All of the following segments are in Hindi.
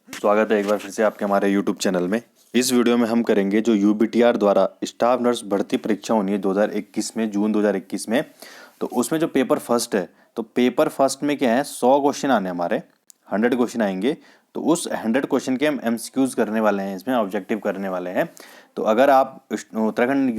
स्वागत है एक बार फिर से आपके हमारे YouTube चैनल में। इस वीडियो में हम करेंगे जो यूबीटीआर द्वारा स्टाफ नर्स भर्ती परीक्षा होनी है 2021 में, जून 2021 में। तो उसमें जो पेपर फर्स्ट है, तो पेपर फर्स्ट में क्या है, 100 क्वेश्चन आने हमारे, 100 क्वेश्चन आएंगे। तो उस 100 क्वेश्चन के हम एमसीक्यूज करने वाले हैं, इसमें ऑब्जेक्टिव करने वाले हैं। तो अगर आप उत्तराखंड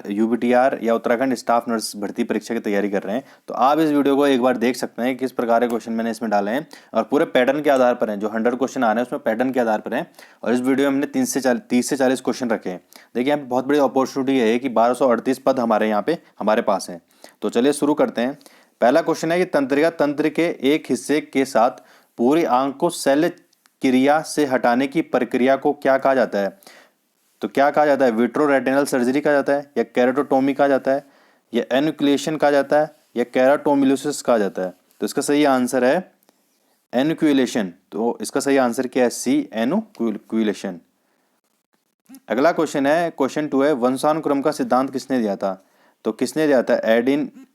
यूबीटीआर या उत्तराखंड स्टाफ नर्स भर्ती परीक्षा की तैयारी कर रहे हैं, तो आप इस वीडियो को एक बार देख सकते हैं किस प्रकार के क्वेश्चन मैंने इसमें डाले हैं और पूरे पैटर्न के आधार पर हैं। जो 100 क्वेश्चन आ रहे हैं उसमें पैटर्न के आधार पर हैं और इस वीडियो में हमने 30 से 40 क्वेश्चन रखे हैं। देखिए यहाँ पे बहुत बड़ी अपॉर्चुनिटी है कि 1238 पद हमारे यहाँ पे हमारे पास हैं। तो चलिए शुरू करते हैं। पहला क्वेश्चन है कि तंत्रिका तंत्र के एक हिस्से के साथ पूरी आंख को शल्य क्रिया से हटाने की प्रक्रिया को क्या कहा जाता है? तो क्या कहा जाता है? विट्रोरेटिनल सर्जरी कहा जाता है, या केराटोटोमी कहा जाता है, या एनुक्लेशन कहा जाता है, या केराटोमिलोसिस कहा जाता है? तो इसका सही आंसर है एनुक्यूलेशन। तो इसका सही आंसर क्या है? सी, एनुक्यूलेशन। अगला क्वेश्चन है, क्वेश्चन 2 है, वंशानुक्रम का सिद्धांत किसने दिया था? तो किसने दिया था?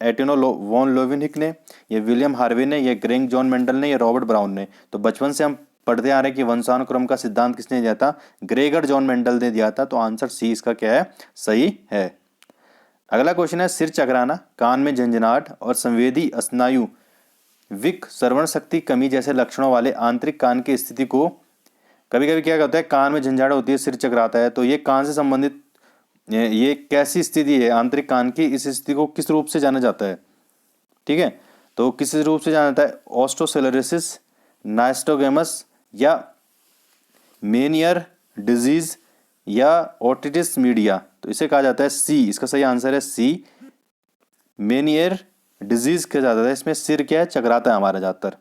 एटिनो वॉन लोवेनिक ने, या विलियम हार्वे ने, या ग्रेग जॉन मेंडल ने, या रॉबर्ट ब्राउन ने? तो बचपन से हम पढ़ते आ रहे हैं कि वंशानुक्रम का सिद्धांत किसने दिया था? ग्रेगर जॉन मेंडल ने दिया था। तो आंसर सी इसका क्या है? सही है। अगला क्वेश्चन है, सिर चकराना, कान में झंझनाहट और संवेदी स्नायु विक, श्रवण शक्ति कमी जैसे लक्षणों वाले आंतरिक कान की स्थिति को, कभी कभी क्या होता है, कान में झंझनाहट होती है, सिर चकराता है, तो ये कान से संबंधित ये कैसी स्थिति है आंतरिक कान की? इस स्थिति को किस रूप से जाना जाता है? ठीक है, तो किस रूप से जाना जाता है? ऑस्टोसेलेरोसिस, नाइस्टोगेमस, या मेनियर डिजीज, या ओटिटिस मीडिया? तो इसे कहा जाता है सी। इसका सही आंसर है सी, मेनियर डिजीज कहा जाता है। इसमें सिर क्या है? चकराता है हमारा ज्यादातर।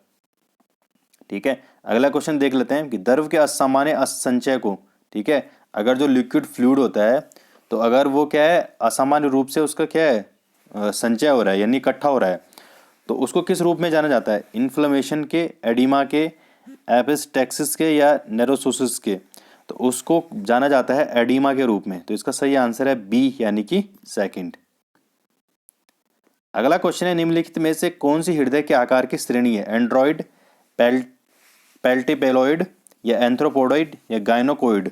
ठीक है, अगला क्वेश्चन देख लेते हैं कि द्रव के असामान्य संचय को, ठीक है, अगर जो लिक्विड फ्लूइड होता है, तो अगर वो क्या है, असामान्य रूप से उसका क्या है, संचय हो रहा है यानी इकट्ठा हो रहा है, तो उसको किस रूप में जाना जाता है? इन्फ्लेमेशन के, एडिमा के, एपिस्टेक्सिस के, या नेरोसोसिस के? तो उसको जाना जाता है एडिमा के रूप में। तो इसका सही आंसर है बी, यानी कि सेकंड। अगला क्वेश्चन है, निम्नलिखित में से कौन सी हृदय के आकार की श्रेणी है? एंड्रॉइड, पेल्टिपेलोइड, या एंथ्रोपोडोइड, या गाइनोकोइड?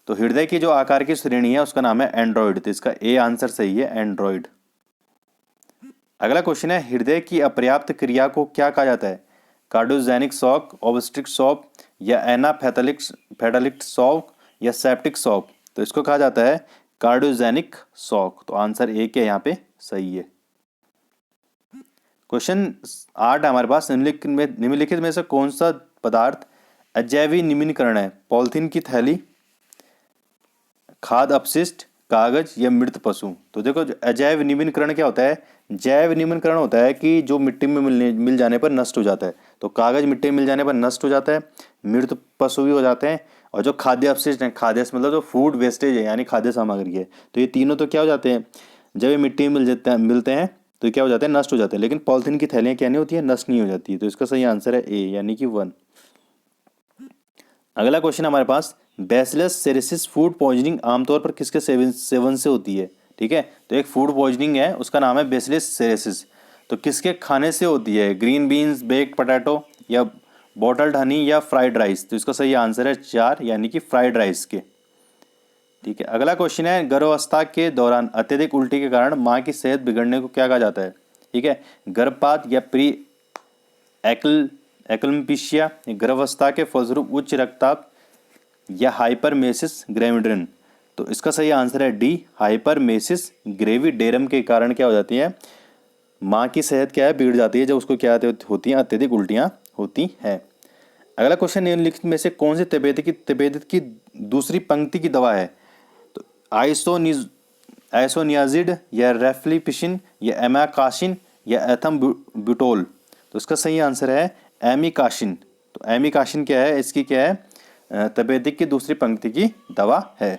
तो हृदय की जो आकार की श्रेणी है उसका नाम है एंड्रॉइड। तो इसका ए आंसर सही है, एंड्रॉइड। अगला क्वेश्चन है, हृदय की अपर्याप्त क्रिया को क्या कहा जाता है? कार्डियोजेनिक शॉक, ऑब्स्ट्रिक शॉक, या एनाफेथलिक शॉक, या सेप्टिक शॉक? तो इसको कहा जाता है कार्डियोजेनिक शॉक। तो आंसर ए के यहाँ पे सही है। क्वेश्चन 8 हमारे पास, निम्नलिखित में से कौन सा पदार्थ अजैवी निम्नीकरण है? पॉलिथीन की थैली, खाद्य अपशिष्ट, कागज, या मृत पशु? तो देखो, अजैव निम्नीकरण क्या होता है? जैव निम्नीकरण होता है कि जो मिट्टी में मिल जाने पर नष्ट हो जाता है। तो कागज मिट्टी में मिल जाने पर नष्ट हो जाता है, मृत पशु भी हो जाते हैं, और जो खाद्य अपशिष्ट है, खाद्य मतलब जो फूड वेस्टेज है यानी खाद्य सामग्री है, तो ये तीनों तो क्या हो जाते हैं, जब ये मिट्टी में मिलते हैं तो क्या हो जाते हैं? नष्ट हो जाते हैं। लेकिन पॉलिथीन की थैलियाँ क्या नहीं होती है? नष्ट नहीं हो जाती है। तो इसका सही आंसर है ए, यानी कि 1। अगला क्वेश्चन हमारे पास, बैसिलस सेरेसिस फूड पॉइजनिंग आमतौर पर किसके सेवन से होती है? ठीक है, तो एक फूड पॉइजनिंग है, उसका नाम है बैसिलस सेरेसिस। तो किसके खाने से होती है? ग्रीन बीन्स, बेक्ड पोटैटो, या बॉटल्ड हनी, या फ्राइड राइस? तो इसका सही आंसर है 4, यानी कि फ्राइड राइस के। ठीक है, अगला क्वेश्चन है, गर्भावस्था के दौरान अत्यधिक उल्टी के कारण माँ की सेहत बिगड़ने को क्या कहा जाता है? ठीक है, गर्भपात, या प्री एक्लम्पिशिया, गर्भावस्था के फलस्वरूप उच्च रक्तचाप, या हाइपरमेसिस ग्रेविडियन? तो इसका सही आंसर है डी, हाइपरमेसिस ग्रेविडेरम के कारण क्या हो जाती है? माँ की सेहत क्या है? बिगड़ जाती है, जब उसको क्या होती है? अत्यधिक उल्टियाँ होती हैं। अगला क्वेश्चन, निम्नलिखित में से कौन सी तपेदिक की दूसरी पंक्ति की दवा है? तो आइसोनियाजिड, या रेफ्लिपिशिन, या एमाकाशिन, या एथम्ब्यूटोल? तो इसका सही आंसर है एमिकाशिन। तो एमिकाशिन क्या है? इसकी क्या है? तपेदिक की दूसरी पंक्ति की दवा है।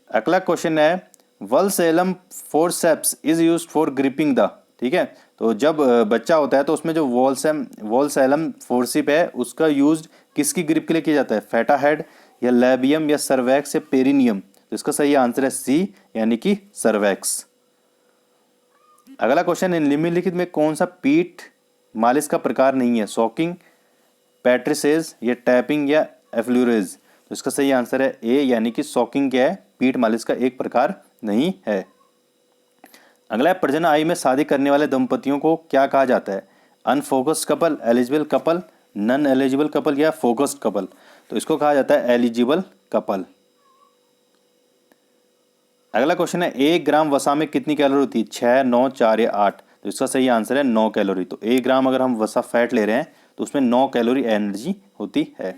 अगला क्वेश्चन है, vulsellum forceps is used for gripping the, ठीक है, तो जब बच्चा होता है तो उसमें जो वॉलसेलम फोर्सिप है उसका यूज किसकी ग्रिप के लिए किया जाता है? फेटा हेड, या लैबियम, या सर्वैक्स, या पेरिनियम? तो इसका सही आंसर है सी, यानी कि सर्वैक्स। अगला क्वेश्चन है, निम्नलिखित में कौन सा पीठ मालिश का प्रकार नहीं है? सॉकिंग, पैट्रिसेज या टैपिंग या एफ्लूरेज। तो इसका सही आंसर है ए, यानी कि सॉकिंग क्या है, पीठ मालिश का एक प्रकार नहीं है। अगला है प्रजनन आयु में शादी करने वाले दंपतियों को क्या कहा जाता है? Unfocused couple, eligible couple, non eligible couple या फोकस्ड कपल। तो इसको कहा जाता है एलिजिबल कपल। अगला क्वेश्चन है 1 ग्राम वसा में कितनी कैलोरी होती है? 6, 9, 4 या 8। तो इसका सही आंसर है 9 कैलोरी। तो 1 ग्राम अगर हम वसा फैट ले रहे हैं तो उसमें 9 कैलोरी एनर्जी होती है।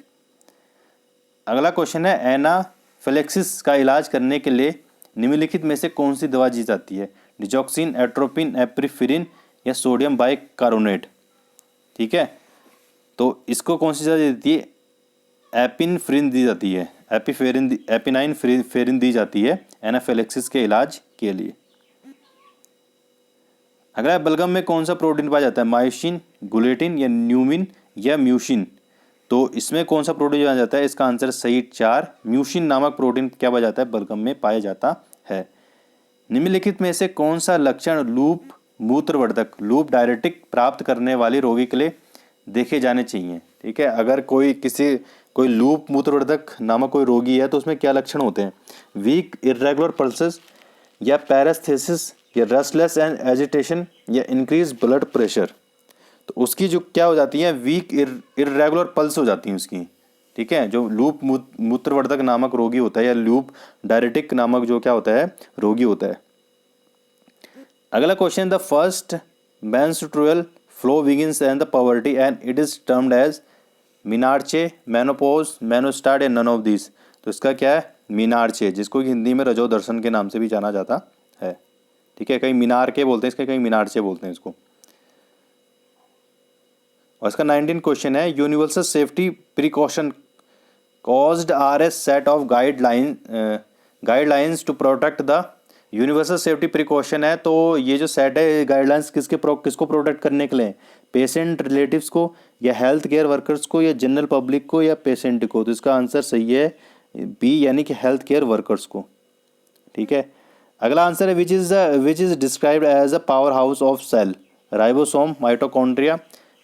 अगला क्वेश्चन है एनाफिलेक्सिस का इलाज करने के लिए निम्नलिखित में से कौन सी दवा दी जाती है? डिजॉक्सिन, एट्रोपिन, एप्रिफिरिन या सोडियम बाइकार्बोनेट। ठीक है, तो इसको कौन सी दवा दी जाती है? एपिनफ्रिन दी जाती है, एपिनाइन फेरिन दी जाती है एनाफिलेक्सिस के इलाज के लिए। अगला बलगम में कौन सा प्रोटीन पाया जाता है? मायोसिन, गुलेटिन या न्यूमिन या म्यूसिन। तो इसमें कौन सा प्रोटीन पाया जाता है? इसका आंसर सही 4 म्यूसिन नामक प्रोटीन क्या पाया जाता है? बलगम में पाया जाता है। निम्नलिखित में से कौन सा लक्षण लूप मूत्रवर्धक, लूप डायरेटिक प्राप्त करने वाले रोगी के लिए देखे जाने चाहिए? ठीक है, अगर कोई लूप मूत्रवर्धक नामक कोई रोगी है तो उसमें क्या लक्षण होते हैं? वीक इर्रेगुलर पल्सेस या पैरास्थेसिस या रेस्टलेस एंड एजिटेशन या इंक्रीज ब्लड प्रेशर। तो उसकी जो क्या हो जाती है, वीक इर्रेगुलर पल्स हो जाती है उसकी। ठीक है, जो लूप मूत्रवर्धक नामक रोगी होता है या लूप डायरेटिक नामक जो क्या होता है, रोगी होता है। अगला question, the first menstrual flow begins and the puberty and it is termed as menarche, menopause, menostart या नन ऑफ दिस। तो इसका क्या है? मीनार्चे, जिसको हिंदी में रजो दर्शन के नाम से भी जाना जाता है। ठीक है, कहीं मीनार के बोलते हैं इसके, कहीं मीनार्चे बोलते हैं इसको। और इसका 19 क्वेश्चन है, universal safety precaution caused are a set of guidelines to protect the. Universal safety precaution है, तो ये जो सेट है गाइडलाइंस किसको प्रोटेक्ट करने के लिए? पेशेंट रिलेटिव्स को या हेल्थ केयर वर्कर्स को या जनरल पब्लिक को या पेशेंट को। तो इसका आंसर सही है बी, यानी कि हेल्थ केयर वर्कर्स को। ठीक है, अगला आंसर है which is described as a power house of cell? Ribosome, mitochondria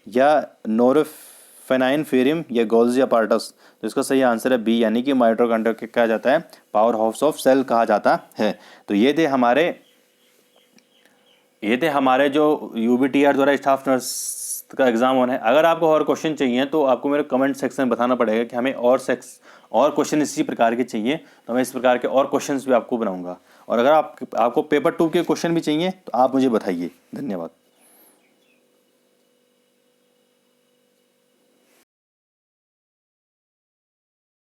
या नोरोफेनाइनफेरिम या गोल्जी अपार्टस। तो इसका सही आंसर है बी, यानी कि माइटोकॉन्ड्रिया के कहा जाता है पावर हाउस ऑफ सेल कहा जाता है। तो ये थे हमारे जो यूबीटीआर द्वारा स्टाफ नर्स का एग्जाम होना है। अगर आपको और क्वेश्चन चाहिए तो आपको मेरे कमेंट सेक्शन में बताना पड़ेगा कि हमें और क्वेश्चन इसी प्रकार के चाहिए, तो मैं इस प्रकार के और क्वेश्चंस भी आपको बनाऊंगा। और अगर आपको पेपर 2 के क्वेश्चन भी चाहिए तो आप मुझे बताइए। धन्यवाद।